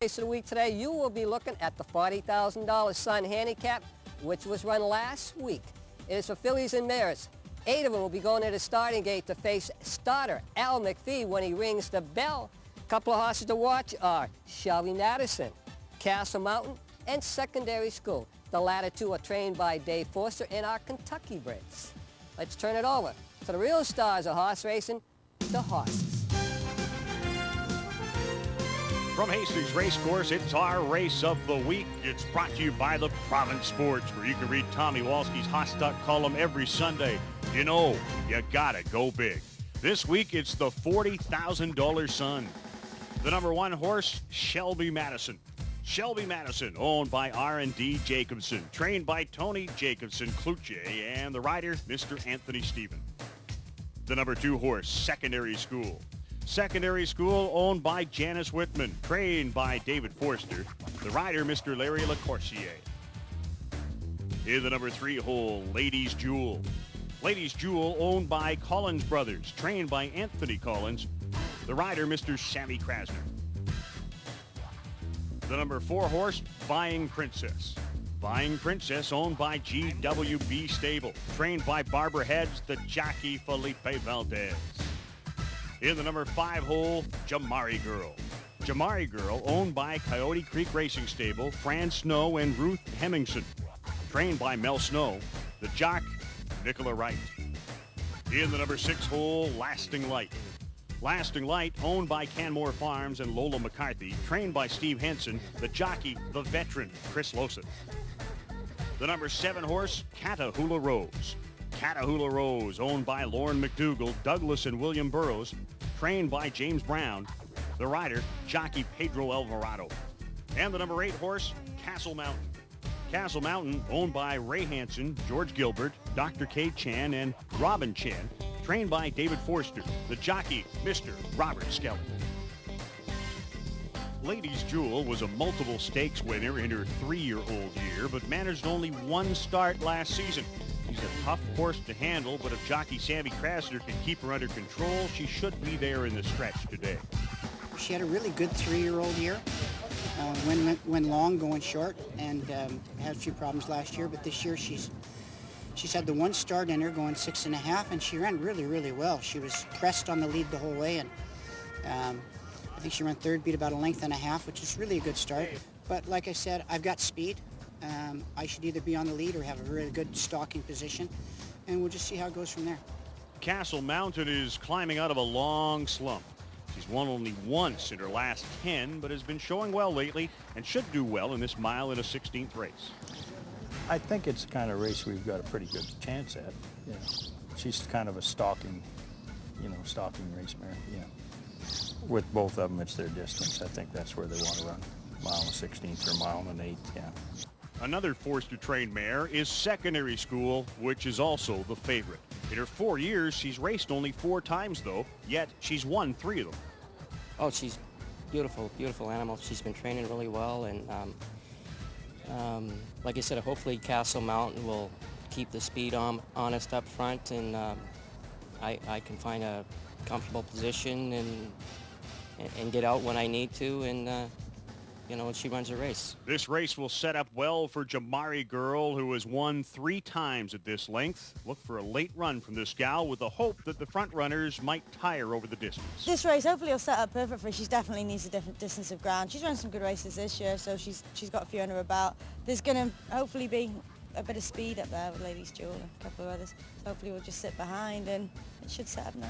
Race of the week today, you will be looking at the $40,000 Sun Handicap, which was run last week. It is for fillies and mares. 8 of them will be going to the starting gate to face starter Al McPhee when he rings the bell. A couple of horses to watch are Shelby Madison, Castle Mountain, and Secondary School. The latter two are trained by Dave Forster and are Kentucky breds. Let's turn it over to the real stars of horse racing, the horses. From Hastings Racecourse, it's our race of the week. It's brought to you by the Province Sports, where you can read Tommy Walski's Hot Stock column every Sunday. You know, you gotta go big. This week, it's the $40,000 Sun. The number 1 horse, Shelby Madison. Shelby Madison, owned by R&D Jacobson, trained by Tony Jacobson Cluche, and the rider, Mr. Anthony Stephen. The number 2 horse, Secondary School. Secondary School, owned by Janice Whitman, trained by David Forster. The rider, Mr. Larry LaCourcier. In the number 3 hole, Ladies Jewel. Ladies Jewel, owned by Collins Brothers, trained by Anthony Collins. The rider, Mr. Sammy Krasner. The number 4 horse, Vying Princess. Vying Princess, owned by GWB Stable, trained by Barbara Heads, the jockey Felipe Valdez. In the number 5 hole, Jamari Girl. Jamari Girl, owned by Coyote Creek Racing Stable, Fran Snow and Ruth Hemmingson. Trained by Mel Snow, the jock, Nicola Wright. In the number 6 hole, Lasting Light. Lasting Light, owned by Canmore Farms and Lola McCarthy. Trained by Steve Henson, the jockey, the veteran, Chris Loseth. The number 7 horse, Catahoula Rose. Catahoula Rose, owned by Lauren McDougall, Douglas and William Burrows, trained by James Brown, the rider, jockey Pedro Alvarado. And the number 8 horse, Castle Mountain. Castle Mountain, owned by Ray Hansen, George Gilbert, Dr. K. Chan, and Robin Chan, trained by David Forster, the jockey, Mr. Robert Skelly. Ladies Jewel was a multiple stakes winner in her 3-year-old year, but managed only 1 start last season. She's a tough horse to handle, but if jockey Sammy Krasner can keep her under control, she should be there in the stretch today. She had a really good 3-year-old year. Went long, going short, and had a few problems last year, but this year she's had the 1 start in her going 6.5, and she ran really, really well. She was pressed on the lead the whole way, and I think she ran 3rd, beat about 1.5 lengths, which is really a good start. But like I said, I've got speed. I should either be on the lead or have a really good stalking position, and we'll just see how it goes from there. Castle Mountain is climbing out of a long slump. She's won only once in her last 10, but has been showing well lately and should do well in this mile in a 16th race. I think it's the kind of race we've got a pretty good chance at. You know, she's kind of a stalking race mare. You know, with both of them, it's their distance. I think that's where they want to run, mile and a 16th or mile and an 8th. Yeah. Another Forster-trained mare is Secondary School, which is also the favorite. In her 4 years, she's raced only 4 times, though, yet she's won 3 of them. Oh, she's beautiful, beautiful animal. She's been training really well, and like I said, hopefully Castle Mountain will keep the speed honest up front, and I can find a comfortable position and get out when I need to, and when she runs a race. This race will set up well for Jamari Girl, who has won 3 times at this length. Look for a late run from this gal with the hope that the front runners might tire over the distance. This race hopefully will set up perfect for her. She definitely needs a different distance of ground. She's run some good races this year, so she's got a few under her belt. There's going to hopefully be a bit of speed up there with Ladies Jewel and a couple of others. So hopefully we'll just sit behind and it should set up nice.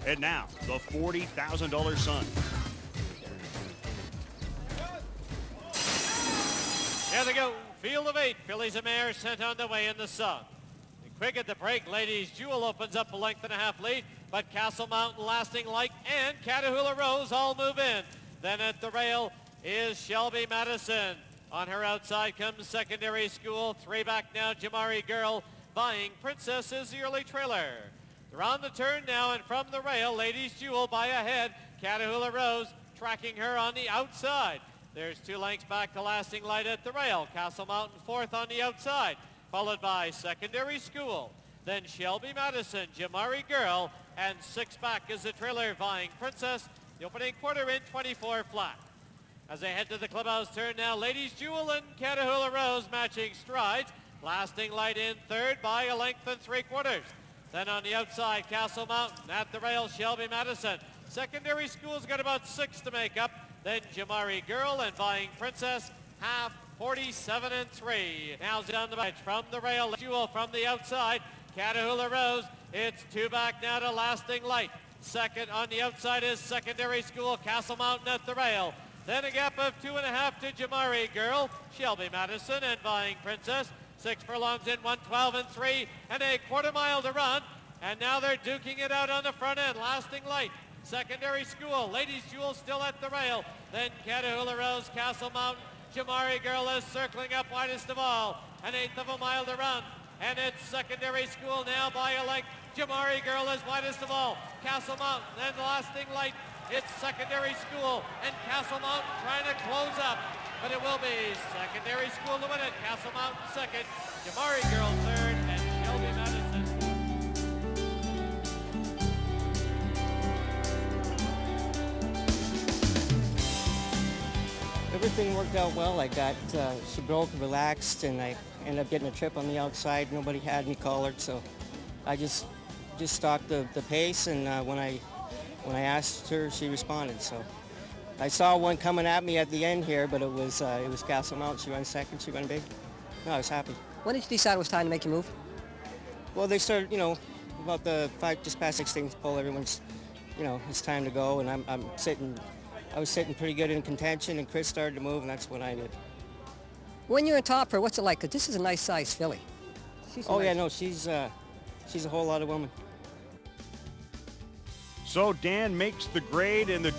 And now, the $40,000 Sun. Here they go. Field of 8. Fillies and mares sent on the way in the sun. And quick at the break, Ladies Jewel opens up a 1.5 length lead, but Castle Mountain, Lasting Light, and Catahoula Rose all move in. Then at the rail is Shelby Madison. On her outside comes Secondary School. 3 back now, Jamari Girl. Vying Princess is the early trailer. They're on the turn now, and from the rail, Ladies Jewel by ahead. Catahoula Rose tracking her on the outside. There's 2 lengths back to Lasting Light at the rail. Castle Mountain 4th on the outside, followed by Secondary School. Then Shelby Madison, Jamari Girl, and 6 back is the trailer, Vying Princess. The opening quarter in 24 flat. As they head to the clubhouse turn now, Ladies Jewel and Catahoula Rose matching strides. Lasting Light in third by a length and 3/4. Then on the outside, Castle Mountain. At the rail, Shelby Madison. Secondary School's got about 6 to make up. Then Jamari Girl and Vying Princess, half 47 and 3. Now down the back from the rail, Jewel from the outside. Catahoula Rose, it's 2 back now to Lasting Light. Second on the outside is Secondary School, Castle Mountain at the rail. Then a gap of 2.5 to Jamari Girl, Shelby Madison and Vying Princess. 6 furlongs in, 1:12 and 3, and a 1/4 mile to run. And now they're duking it out on the front end. Lasting Light, Secondary School, Ladies Jewel still at the rail. Then Catahoula Rose, Castle Mountain. Jamari Girl is circling up widest of all. 1/8 of a mile to run. And it's Secondary School now by a length. Jamari Girl is widest of all. Castle Mountain, then Lasting Light. It's Secondary School and Castle Mountain trying to close up. But it will be Secondary School to win it. Castle Mountain second. Jamari Girl third. And Shelby Madison. Everything worked out well. I got, she broke, relaxed, and I ended up getting a trip on the outside. Nobody had me collared, so I just stalked the pace, and when I asked her, she responded. So I saw one coming at me at the end here, but it was Castle Mountain. She ran second, she ran big. No, I was happy. When did you decide it was time to make your move? Well, they started, about the 5, just past 16th pole, everyone's, it's time to go, and I was sitting pretty good in contention, and Chris started to move, and that's when I did. When you're in top her, what's it like? Because this is a nice size filly. Yeah, no, she's a whole lot of woman. So Dan makes the grade in the